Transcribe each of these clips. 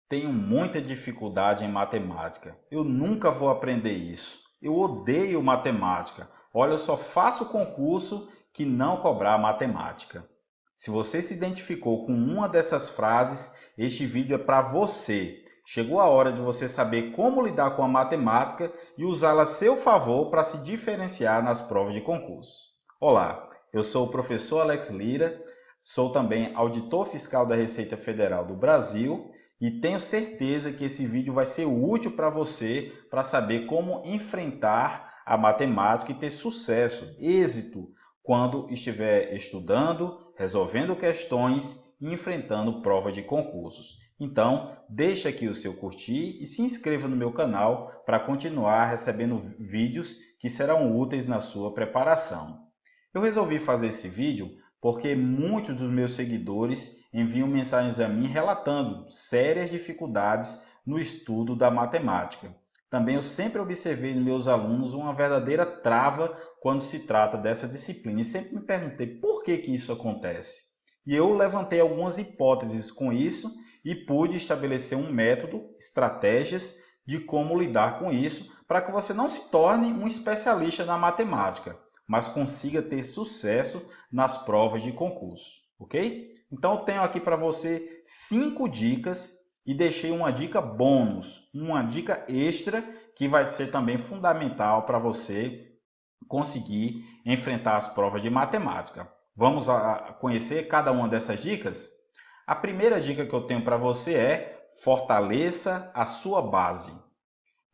Tenho muita dificuldade em matemática. Eu nunca vou aprender isso. Eu odeio matemática. Olha, eu só faço concurso que não cobrar matemática. Se você se identificou com uma dessas frases, este vídeo é para você. Chegou a hora de você saber como lidar com a matemática e usá-la a seu favor para se diferenciar nas provas de concurso. Olá, eu sou o professor Alex Lira, sou também auditor fiscal da Receita Federal do Brasil e tenho certeza que esse vídeo vai ser útil para você para saber como enfrentar a matemática e ter sucesso, êxito, quando estiver estudando, resolvendo questões e enfrentando prova de concursos. Então, deixe aqui o seu curtir e se inscreva no meu canal para continuar recebendo vídeos que serão úteis na sua preparação. Eu resolvi fazer esse vídeo porque muitos dos meus seguidores enviam mensagens a mim relatando sérias dificuldades no estudo da matemática. Também eu sempre observei nos meus alunos uma verdadeira trava quando se trata dessa disciplina e sempre me perguntei por que isso acontece. E eu levantei algumas hipóteses com isso e pude estabelecer um método, estratégias de como lidar com isso para que você não se torne um especialista na matemática, mas consiga ter sucesso nas provas de concurso, ok? Então eu tenho aqui para você 5 dicas e deixei uma dica bônus, uma dica extra que vai ser também fundamental para você conseguir enfrentar as provas de matemática. Vamos conhecer cada uma dessas dicas? A primeira dica que eu tenho para você é fortaleça a sua base.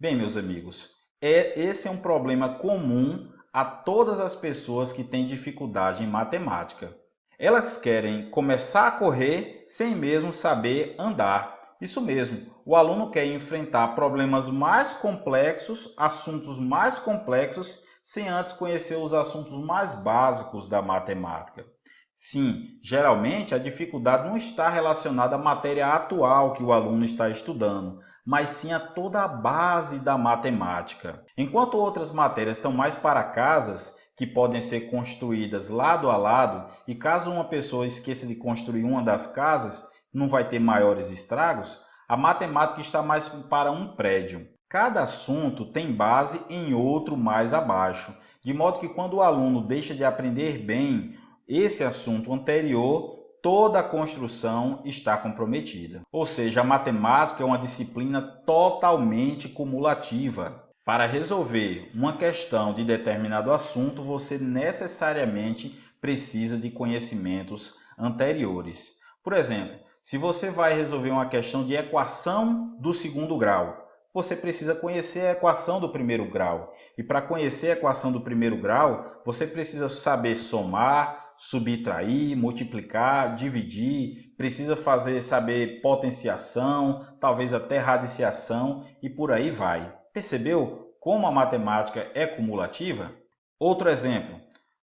Bem, meus amigos, esse é um problema comum a todas as pessoas que têm dificuldade em matemática. Elas querem começar a correr sem mesmo saber andar. Isso mesmo, o aluno quer enfrentar problemas mais complexos, assuntos mais complexos, sem antes conhecer os assuntos mais básicos da matemática. Sim, geralmente a dificuldade não está relacionada à matéria atual que o aluno está estudando, mas sim a toda a base da matemática. Enquanto outras matérias estão mais para casas, que podem ser construídas lado a lado, e caso uma pessoa esqueça de construir uma das casas, não vai ter maiores estragos, a matemática está mais para um prédio. Cada assunto tem base em outro mais abaixo, de modo que quando o aluno deixa de aprender bem esse assunto anterior, toda a construção está comprometida. Ou seja, a matemática é uma disciplina totalmente cumulativa. Para resolver uma questão de determinado assunto, você necessariamente precisa de conhecimentos anteriores. Por exemplo, se você vai resolver uma questão de equação do segundo grau, você precisa conhecer a equação do primeiro grau. E para conhecer a equação do primeiro grau, você precisa saber somar, subtrair, multiplicar, dividir, precisa saber potenciação, talvez até radiciação e por aí vai. Percebeu como a matemática é cumulativa? Outro exemplo,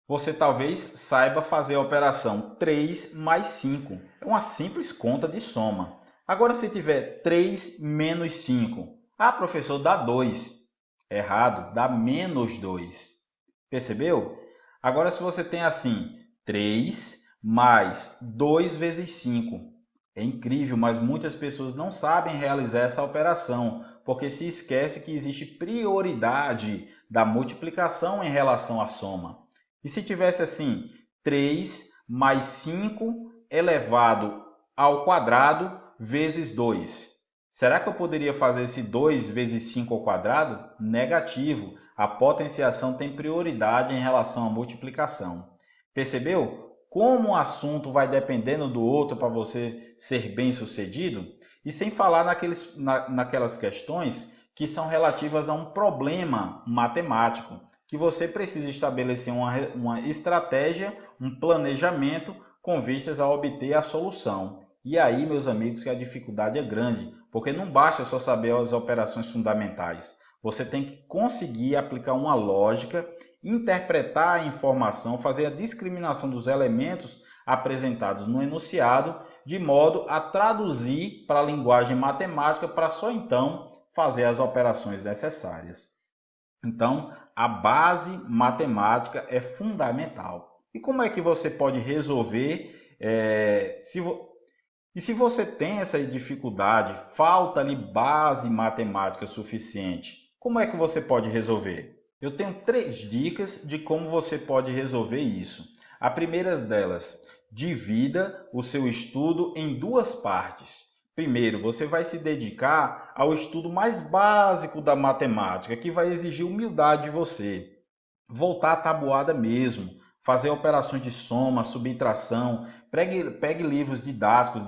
você talvez saiba fazer a operação 3 mais 5. É uma simples conta de soma. Agora, se tiver 3 menos 5, professor, dá 2. Errado, dá menos 2. Percebeu? Agora, se você tem assim, 3 mais 2 vezes 5. É incrível, mas muitas pessoas não sabem realizar essa operação, porque se esquece que existe prioridade da multiplicação em relação à soma. E se tivesse assim, 3 mais 5 elevado ao quadrado vezes 2. Será que eu poderia fazer esse 2 vezes 5 ao quadrado? Negativo. A potenciação tem prioridade em relação à multiplicação. Percebeu como um assunto vai dependendo do outro para você ser bem-sucedido? E sem falar naquelas questões que são relativas a um problema matemático, que você precisa estabelecer uma estratégia, um planejamento com vistas a obter a solução. E aí, meus amigos, que a dificuldade é grande, porque não basta só saber as operações fundamentais. Você tem que conseguir aplicar uma lógica, interpretar a informação, fazer a discriminação dos elementos apresentados no enunciado, de modo a traduzir para a linguagem matemática, para só então fazer as operações necessárias. Então, a base matemática é fundamental. E como é que você pode resolver E se você tem essa dificuldade, falta-lhe base matemática suficiente, como é que você pode resolver? Eu tenho 3 dicas de como você pode resolver isso. A primeira delas, divida o seu estudo em 2 partes. Primeiro, você vai se dedicar ao estudo mais básico da matemática, que vai exigir humildade de você. Voltar à tabuada mesmo, fazer operações de soma, subtração, pegue livros didáticos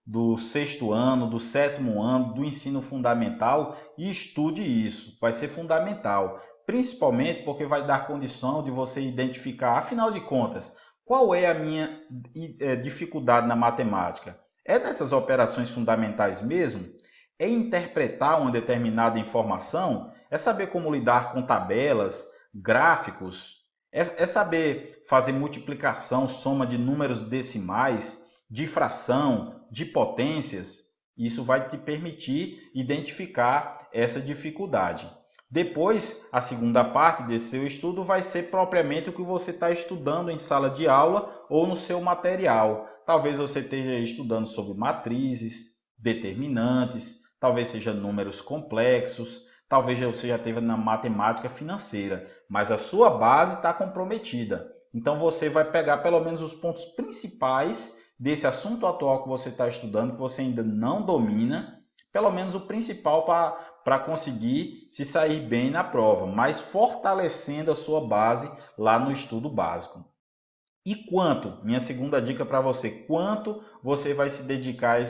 do sexto ano, do sétimo ano, do ensino fundamental e estude isso. Vai ser fundamental, principalmente porque vai dar condição de você identificar, afinal de contas, qual é a minha dificuldade na matemática. É nessas operações fundamentais mesmo? É interpretar uma determinada informação? É saber como lidar com tabelas, gráficos? É saber fazer multiplicação, soma de números decimais, de fração, de potências? Isso vai te permitir identificar essa dificuldade. Depois, a segunda parte desse seu estudo vai ser propriamente o que você está estudando em sala de aula ou no seu material. Talvez você esteja estudando sobre matrizes, determinantes, talvez seja números complexos, talvez você já esteja na matemática financeira, mas a sua base está comprometida. Então você vai pegar pelo menos os pontos principais desse assunto atual que você está estudando, que você ainda não domina, pelo menos o principal para conseguir se sair bem na prova, mas fortalecendo a sua base lá no estudo básico. E quanto, minha segunda dica para você, quanto você vai se dedicar a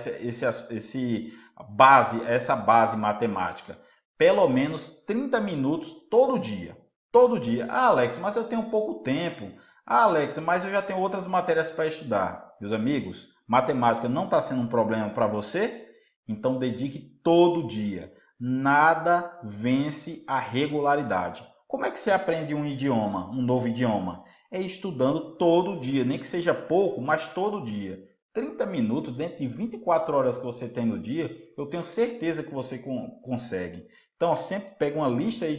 essa base matemática? Pelo menos 30 minutos todo dia. Todo dia. Ah, Alex, mas eu tenho pouco tempo. Ah, Alex, mas eu já tenho outras matérias para estudar. Meus amigos, matemática não está sendo um problema para você? Então dedique todo dia. Nada vence a regularidade. Como é que você aprende um idioma, um novo idioma? É estudando todo dia, nem que seja pouco, mas todo dia. 30 minutos dentro de 24 horas que você tem no dia, eu tenho certeza que você consegue. Então, sempre pega uma lista aí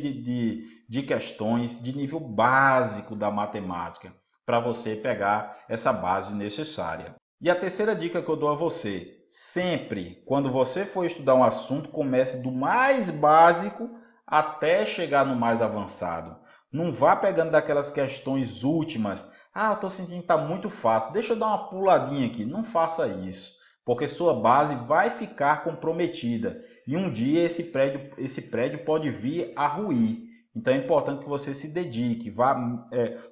de questões de nível básico da matemática para você pegar essa base necessária. E a terceira dica que eu dou a você, sempre, quando você for estudar um assunto, comece do mais básico até chegar no mais avançado. Não vá pegando daquelas questões últimas. Ah, eu estou sentindo que está muito fácil. Deixa eu dar uma puladinha aqui. Não faça isso, porque sua base vai ficar comprometida. E um dia esse prédio pode vir a ruir. Então é importante que você se dedique.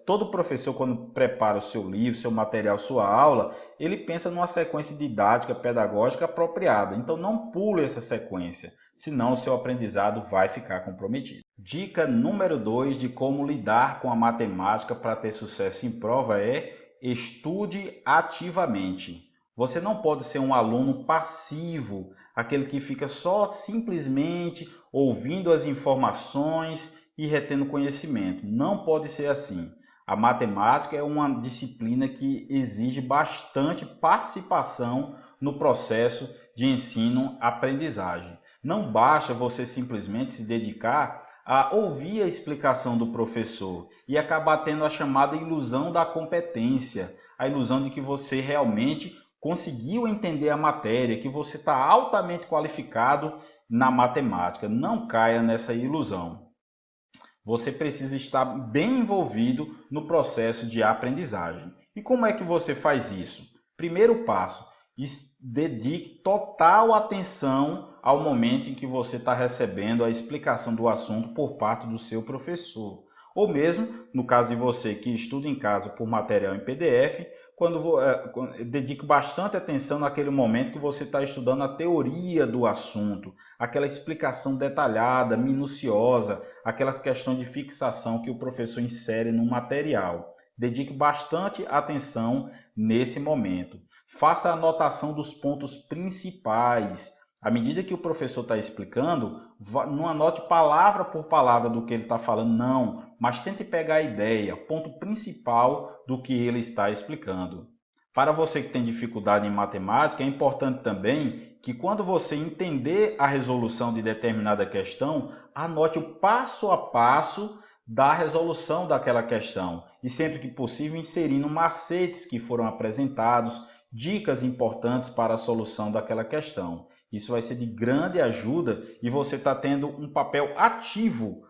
Todo professor, quando prepara o seu livro, seu material, sua aula, ele pensa numa sequência didática, pedagógica apropriada. Então não pule essa sequência, senão o seu aprendizado vai ficar comprometido. Dica número 2 de como lidar com a matemática para ter sucesso em prova é: estude ativamente. Você não pode ser um aluno passivo, aquele que fica só simplesmente ouvindo as informações e retendo conhecimento. Não pode ser assim. A matemática é uma disciplina que exige bastante participação no processo de ensino-aprendizagem. Não basta você simplesmente se dedicar a ouvir a explicação do professor e acabar tendo a chamada ilusão da competência, a ilusão de que você realmente conseguiu entender a matéria, que você está altamente qualificado na matemática. Não caia nessa ilusão. Você precisa estar bem envolvido no processo de aprendizagem. E como é que você faz isso? Primeiro passo, dedique total atenção ao momento em que você está recebendo a explicação do assunto por parte do seu professor. Ou mesmo, no caso de você que estuda em casa por material em PDF, dedique bastante atenção naquele momento que você está estudando a teoria do assunto, aquela explicação detalhada, minuciosa, aquelas questões de fixação que o professor insere no material. Dedique bastante atenção nesse momento. Faça a anotação dos pontos principais. À medida que o professor está explicando, não anote palavra por palavra do que ele está falando, não, mas tente pegar a ideia, ponto principal do que ele está explicando. Para você que tem dificuldade em matemática, é importante também que quando você entender a resolução de determinada questão, anote o passo a passo da resolução daquela questão e sempre que possível inserindo macetes que foram apresentados dicas importantes para a solução daquela questão. Isso vai ser de grande ajuda e você está tendo um papel ativo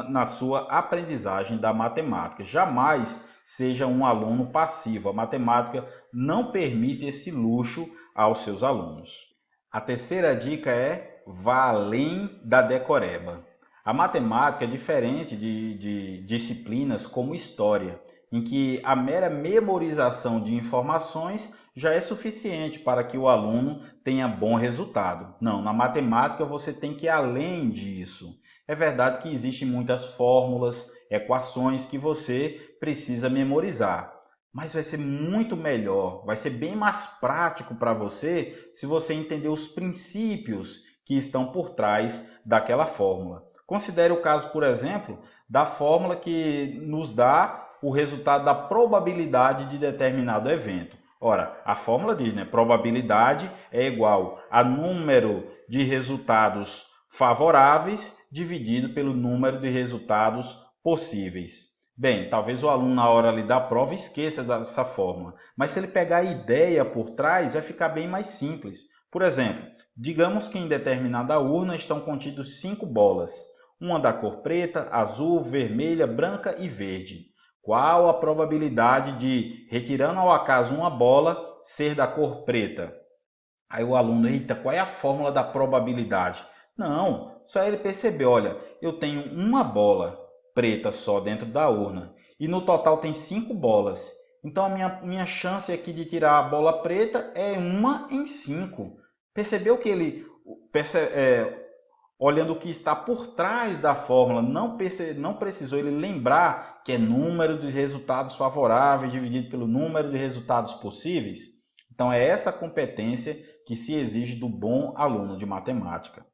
na sua aprendizagem da matemática. Jamais seja um aluno passivo. A matemática não permite esse luxo aos seus alunos. A terceira dica é: vá além da decoreba. A matemática é diferente de disciplinas como história, em que a mera memorização de informações já é suficiente para que o aluno tenha bom resultado. Não, na matemática você tem que ir além disso. É verdade que existem muitas fórmulas, equações que você precisa memorizar, mas vai ser muito melhor, vai ser bem mais prático para você se você entender os princípios que estão por trás daquela fórmula. Considere o caso, por exemplo, da fórmula que nos dá o resultado da probabilidade de determinado evento. Ora, a fórmula diz, né? Probabilidade é igual a número de resultados favoráveis dividido pelo número de resultados possíveis. Bem, talvez o aluno na hora ali da prova esqueça dessa fórmula, mas se ele pegar a ideia por trás, vai ficar bem mais simples. Por exemplo, digamos que em determinada urna estão contidos 5 bolas, uma da cor preta, azul, vermelha, branca e verde. Qual a probabilidade de, retirando ao acaso uma bola, ser da cor preta? Aí o aluno, eita, qual é a fórmula da probabilidade? Não, só ele perceber, olha, eu tenho uma bola preta só dentro da urna e no total tem 5 bolas. Então a minha chance aqui de tirar a bola preta é 1 em 5. Percebeu que ele, olhando o que está por trás da fórmula, não precisou ele lembrar que é número de resultados favoráveis dividido pelo número de resultados possíveis? Então é essa competência que se exige do bom aluno de matemática.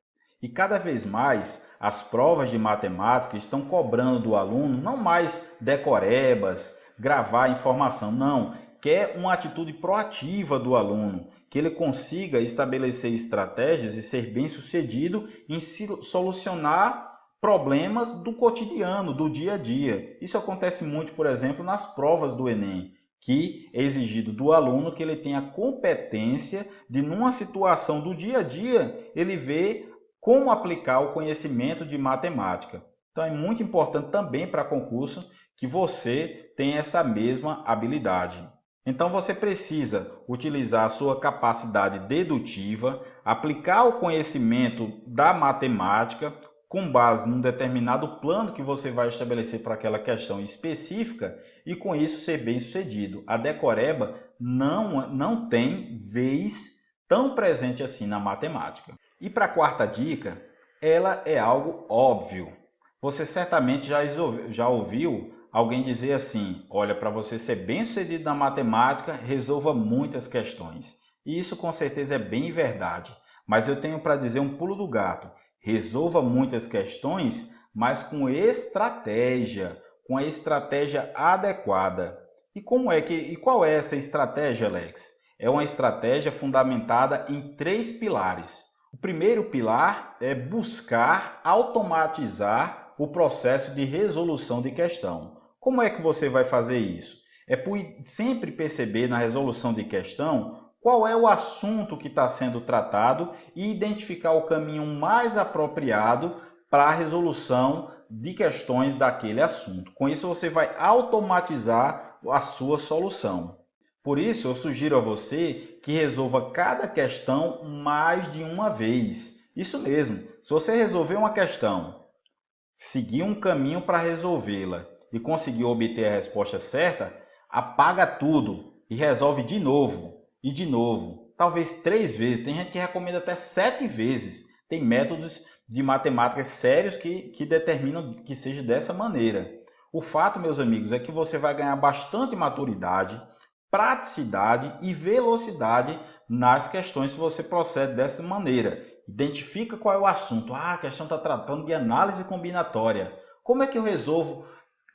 E cada vez mais as provas de matemática estão cobrando do aluno não mais decorebas, gravar informação, não. Quer uma atitude proativa do aluno, que ele consiga estabelecer estratégias e ser bem-sucedido em solucionar problemas do cotidiano, do dia a dia. Isso acontece muito, por exemplo, nas provas do Enem, que é exigido do aluno que ele tenha competência de, numa situação do dia a dia, ele ver como aplicar o conhecimento de matemática. Então é muito importante também para concurso que você tenha essa mesma habilidade. Então você precisa utilizar a sua capacidade dedutiva, aplicar o conhecimento da matemática com base num determinado plano que você vai estabelecer para aquela questão específica e com isso ser bem-sucedido. A decoreba não tem vez tão presente assim na matemática. E para a quarta dica, ela é algo óbvio. Você certamente já ouviu alguém dizer assim: olha, para você ser bem-sucedido na matemática, resolva muitas questões. E isso com certeza é bem verdade. Mas eu tenho para dizer um pulo do gato: resolva muitas questões, mas com estratégia, com a estratégia adequada. E qual é essa estratégia, Alex? É uma estratégia fundamentada em 3 pilares. O primeiro pilar é buscar automatizar o processo de resolução de questão. Como é que você vai fazer isso? É por sempre perceber na resolução de questão qual é o assunto que está sendo tratado e identificar o caminho mais apropriado para a resolução de questões daquele assunto. Com isso, você vai automatizar a sua solução. Por isso, eu sugiro a você que resolva cada questão mais de uma vez. Isso mesmo, se você resolver uma questão, seguir um caminho para resolvê-la e conseguir obter a resposta certa, apaga tudo e resolve de novo e de novo. Talvez 3 vezes, tem gente que recomenda até 7 vezes. Tem métodos de matemática sérios que determinam que seja dessa maneira. O fato, meus amigos, é que você vai ganhar bastante maturidade, praticidade e velocidade nas questões se você procede dessa maneira. Identifica qual é o assunto. A questão está tratando de análise combinatória. Como é que eu resolvo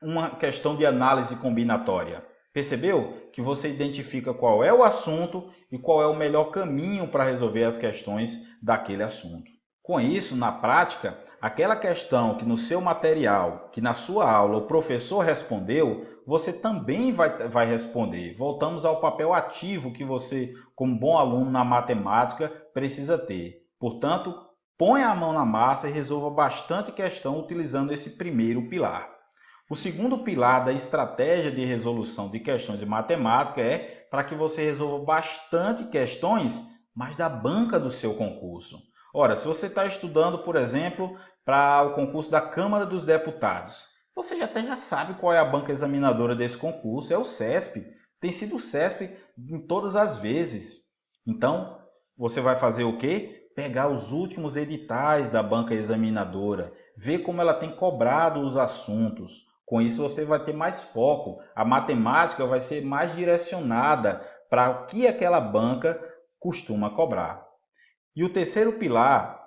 uma questão de análise combinatória? Percebeu que você identifica qual é o assunto e qual é o melhor caminho para resolver as questões daquele assunto. Com isso, na prática, aquela questão que no seu material, que na sua aula o professor respondeu, você também vai responder. Voltamos ao papel ativo que você, como bom aluno na matemática, precisa ter. Portanto, ponha a mão na massa e resolva bastante questão utilizando esse primeiro pilar. O segundo pilar da estratégia de resolução de questões de matemática é para que você resolva bastante questões, mas da banca do seu concurso. Ora, se você está estudando, por exemplo, para o concurso da Câmara dos Deputados, você até já sabe qual é a banca examinadora desse concurso, é o CESP. Tem sido o CESP em todas as vezes. Então, você vai fazer o quê? Pegar os últimos editais da banca examinadora, ver como ela tem cobrado os assuntos. Com isso, você vai ter mais foco. A matemática vai ser mais direcionada para o que aquela banca costuma cobrar. E o terceiro pilar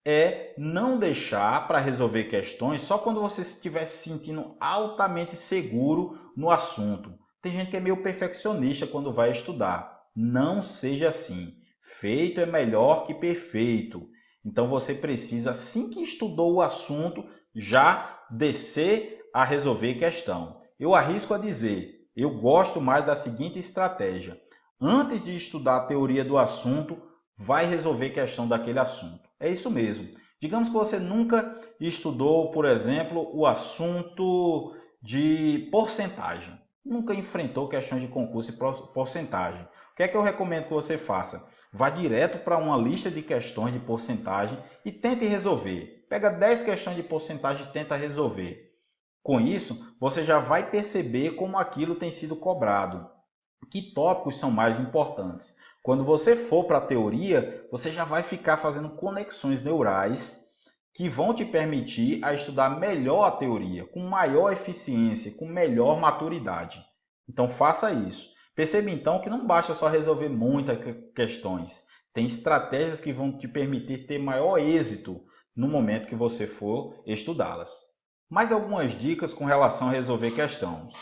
é não deixar para resolver questões só quando você estiver se sentindo altamente seguro no assunto. Tem gente que é meio perfeccionista quando vai estudar. Não seja assim. Feito é melhor que perfeito. Então você precisa, assim que estudou o assunto, já descer a resolver questão. Eu arrisco a dizer, eu gosto mais da seguinte estratégia. Antes de estudar a teoria do assunto, vai resolver questão daquele assunto. É isso mesmo. Digamos que você nunca estudou, por exemplo, o assunto de porcentagem. Nunca enfrentou questões de concurso de porcentagem. O que é que eu recomendo que você faça? Vá direto para uma lista de questões de porcentagem e tente resolver. Pega 10 questões de porcentagem e tenta resolver. Com isso, você já vai perceber como aquilo tem sido cobrado. Que tópicos são mais importantes? Quando você for para a teoria, você já vai ficar fazendo conexões neurais que vão te permitir a estudar melhor a teoria, com maior eficiência, com melhor maturidade. Então faça isso. Perceba então que não basta só resolver muitas questões. Tem estratégias que vão te permitir ter maior êxito no momento que você for estudá-las. Mais algumas dicas com relação a resolver questões.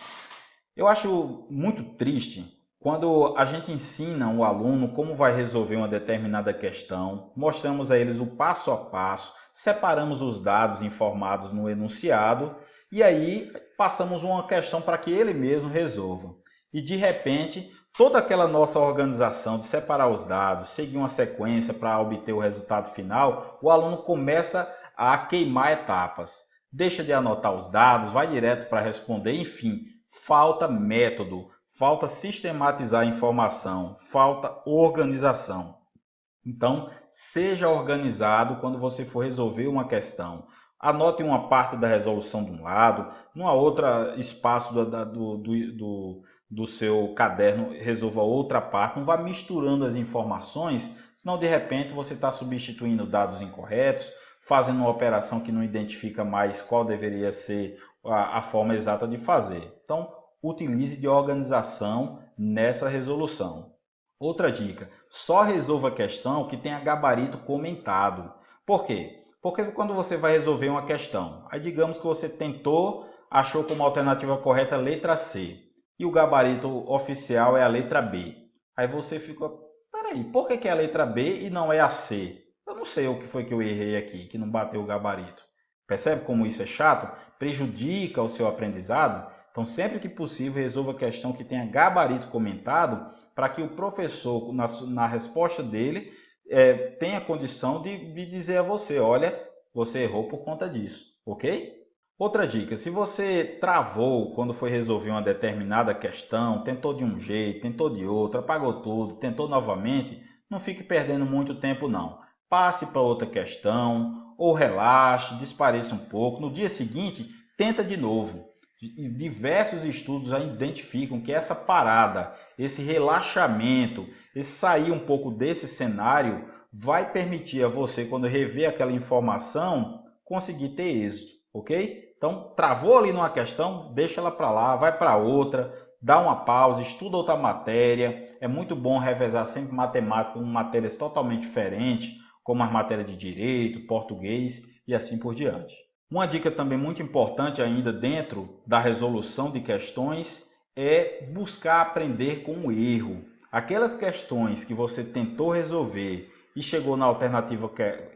Eu acho muito triste quando a gente ensina o aluno como vai resolver uma determinada questão, mostramos a eles o passo a passo, separamos os dados informados no enunciado e aí passamos uma questão para que ele mesmo resolva. E de repente, toda aquela nossa organização de separar os dados, seguir uma sequência para obter o resultado final, o aluno começa a queimar etapas. Deixa de anotar os dados, vai direto para responder, enfim, falta método, falta sistematizar a informação, falta organização. Então, seja organizado quando você for resolver uma questão. Anote uma parte da resolução de um lado, numa outra espaço do seu caderno, resolva outra parte. Não vá misturando as informações, senão de repente você está substituindo dados incorretos, fazendo uma operação que não identifica mais qual deveria ser a forma exata de fazer. Então, utilize de organização nessa resolução. Outra dica, só resolva a questão que tenha gabarito comentado. Por quê? Porque quando você vai resolver uma questão, aí digamos que você achou como alternativa correta a letra C, e o gabarito oficial é a letra B. Aí você fica, peraí, por que é a letra B e não é a C? Eu não sei o que foi que eu errei aqui, que não bateu o gabarito. Percebe como isso é chato? Prejudica o seu aprendizado? Então, sempre que possível, resolva a questão que tenha gabarito comentado para que o professor, na resposta dele, tenha condição de dizer a você, olha, você errou por conta disso, ok? Outra dica, se você travou quando foi resolver uma determinada questão, tentou de um jeito, tentou de outro, apagou tudo, tentou novamente, não fique perdendo muito tempo não. Passe para outra questão, ou relaxe, despareça um pouco. No dia seguinte, tenta de novo. Diversos estudos já identificam que essa parada, esse relaxamento, esse sair um pouco desse cenário, vai permitir a você, quando rever aquela informação, conseguir ter êxito, ok? Então, travou ali numa questão, deixa ela para lá, vai para outra, dá uma pausa, estuda outra matéria. É muito bom revezar sempre matemática com matérias totalmente diferentes, como as matérias de direito, português e assim por diante. Uma dica também muito importante ainda dentro da resolução de questões é buscar aprender com o erro. Aquelas questões que você tentou resolver e chegou na alternativa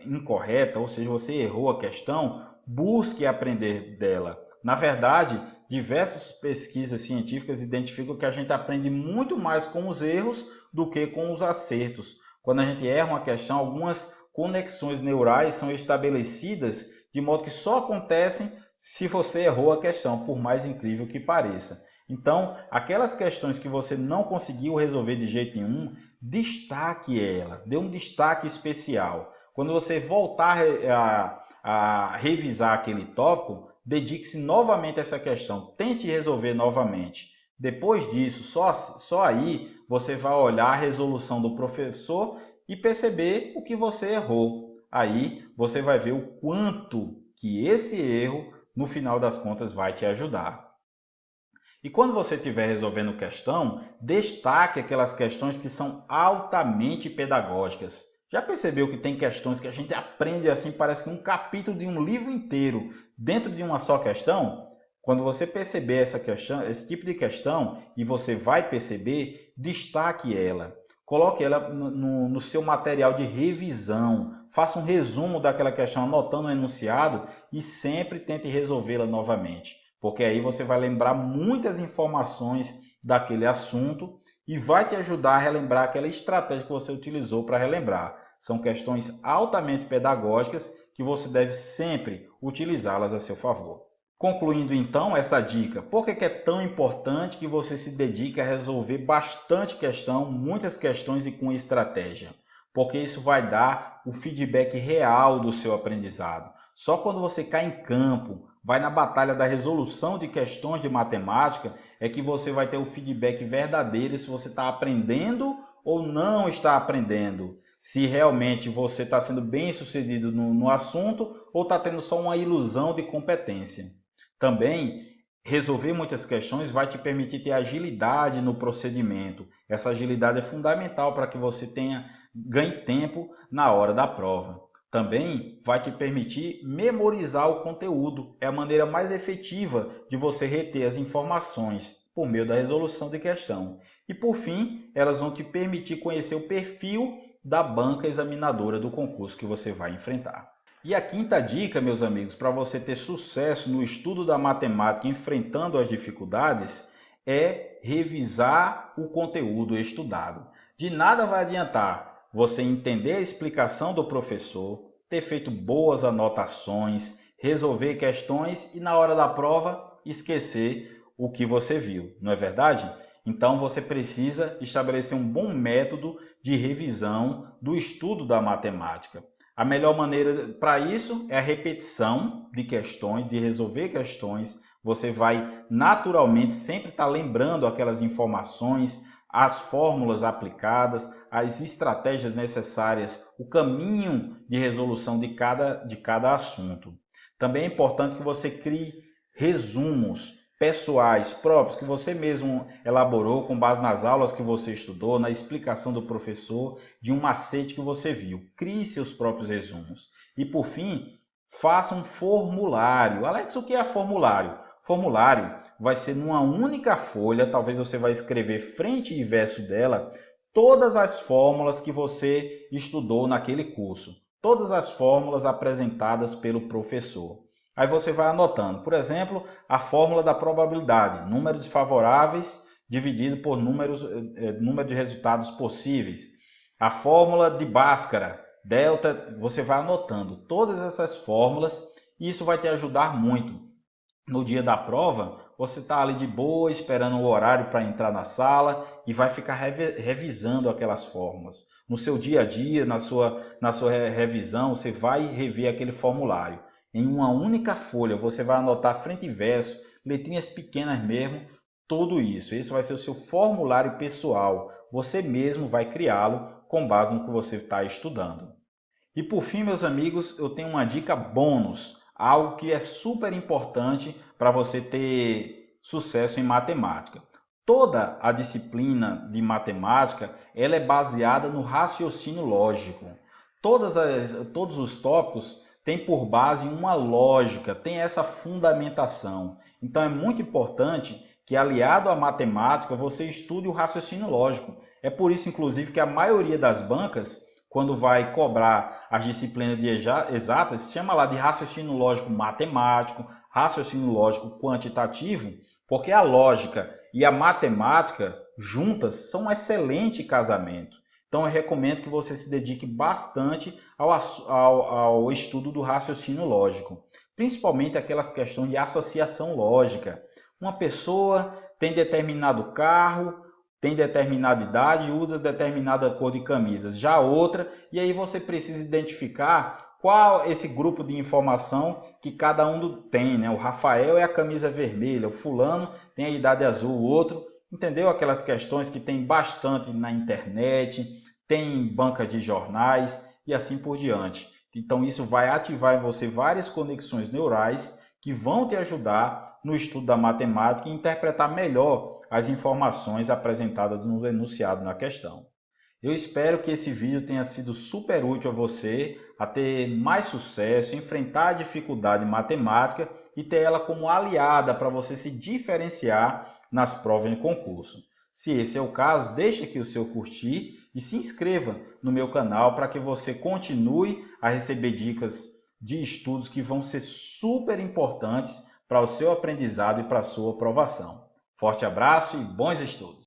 incorreta, ou seja, você errou a questão, busque aprender dela. Na verdade, diversas pesquisas científicas identificam que a gente aprende muito mais com os erros do que com os acertos. Quando a gente erra uma questão, algumas conexões neurais são estabelecidas de modo que só acontecem se você errou a questão, por mais incrível que pareça. Então, aquelas questões que você não conseguiu resolver de jeito nenhum, destaque ela, dê um destaque especial. Quando você voltar a revisar aquele tópico, dedique-se novamente a essa questão, tente resolver novamente. Depois disso, só aí você vai olhar a resolução do professor e perceber o que você errou. Aí você vai ver o quanto que esse erro, no final das contas, vai te ajudar. E quando você estiver resolvendo questão, destaque aquelas questões que são altamente pedagógicas. Já percebeu que tem questões que a gente aprende assim, parece que um capítulo de um livro inteiro dentro de uma só questão? Quando você perceber essa questão, esse tipo de questão, e você vai perceber, destaque ela. Coloque ela no seu material de revisão. Faça um resumo daquela questão, anotando o enunciado e sempre tente resolvê-la novamente. Porque aí você vai lembrar muitas informações daquele assunto e vai te ajudar a relembrar aquela estratégia que você utilizou para relembrar. São questões altamente pedagógicas que você deve sempre utilizá-las a seu favor. Concluindo então essa dica, por que é tão importante que você se dedique a resolver bastante questão, muitas questões e com estratégia? Porque isso vai dar o feedback real do seu aprendizado. Só quando você cai em campo, vai na batalha da resolução de questões de matemática, é que você vai ter o feedback verdadeiro se você está aprendendo ou não está aprendendo. Se realmente você está sendo bem sucedido no assunto ou está tendo só uma ilusão de competência. Também, resolver muitas questões vai te permitir ter agilidade no procedimento. Essa agilidade é fundamental para que você ganhe tempo na hora da prova. Também vai te permitir memorizar o conteúdo. É a maneira mais efetiva de você reter as informações por meio da resolução de questão. E por fim, elas vão te permitir conhecer o perfil da banca examinadora do concurso que você vai enfrentar. E a quinta dica, meus amigos, para você ter sucesso no estudo da matemática enfrentando as dificuldades, é revisar o conteúdo estudado. De nada vai adiantar você entender a explicação do professor, ter feito boas anotações, resolver questões e na hora da prova esquecer o que você viu, não é verdade? Então você precisa estabelecer um bom método de revisão do estudo da matemática. A melhor maneira para isso é a repetição de questões, de resolver questões. Você vai naturalmente sempre estar lembrando aquelas informações, as fórmulas aplicadas, as estratégias necessárias, o caminho de resolução de cada assunto. Também é importante que você crie resumos pessoais, próprios, que você mesmo elaborou com base nas aulas que você estudou, na explicação do professor, de um macete que você viu. Crie seus próprios resumos. E, por fim, faça um formulário. Alex, o que é formulário? Formulário vai ser numa única folha, talvez você vai escrever frente e verso dela, todas as fórmulas que você estudou naquele curso. Todas as fórmulas apresentadas pelo professor. Aí você vai anotando, por exemplo, a fórmula da probabilidade, número desfavoráveis dividido por número de resultados possíveis. A fórmula de Bhaskara, delta, você vai anotando todas essas fórmulas e isso vai te ajudar muito. No dia da prova, você está ali de boa, esperando o horário para entrar na sala e vai ficar revisando aquelas fórmulas. No seu dia a dia, na sua revisão, você vai rever aquele formulário. Em uma única folha, você vai anotar frente e verso, letrinhas pequenas mesmo, tudo isso. Esse vai ser o seu formulário pessoal. Você mesmo vai criá-lo com base no que você está estudando. E por fim, meus amigos, eu tenho uma dica bônus, algo que é super importante para você ter sucesso em matemática. Toda a disciplina de matemática ela é baseada no raciocínio lógico. Todos os tópicos tem por base uma lógica, tem essa fundamentação. Então é muito importante que, aliado à matemática, você estude o raciocínio lógico. É por isso, inclusive, que a maioria das bancas, quando vai cobrar as disciplinas de exatas, chama lá de raciocínio lógico matemático, raciocínio lógico quantitativo, porque a lógica e a matemática juntas são um excelente casamento. Então eu recomendo que você se dedique bastante ao estudo do raciocínio lógico, principalmente aquelas questões de associação lógica. Uma pessoa tem determinado carro, tem determinada idade e usa determinada cor de camisas, já outra, e aí você precisa identificar qual esse grupo de informação que cada um tem, né? O Rafael é a camisa vermelha, o fulano tem a idade azul, o outro, entendeu? Aquelas questões que tem bastante na internet, tem em banca de jornais e assim por diante. Então isso vai ativar em você várias conexões neurais que vão te ajudar no estudo da matemática e interpretar melhor as informações apresentadas no enunciado na questão. Eu espero que esse vídeo tenha sido super útil a você, a ter mais sucesso, enfrentar a dificuldade em matemática e ter ela como aliada para você se diferenciar nas provas de concurso. Se esse é o caso, deixe aqui o seu curtir e se inscreva no meu canal para que você continue a receber dicas de estudos que vão ser super importantes para o seu aprendizado e para a sua aprovação. Forte abraço e bons estudos!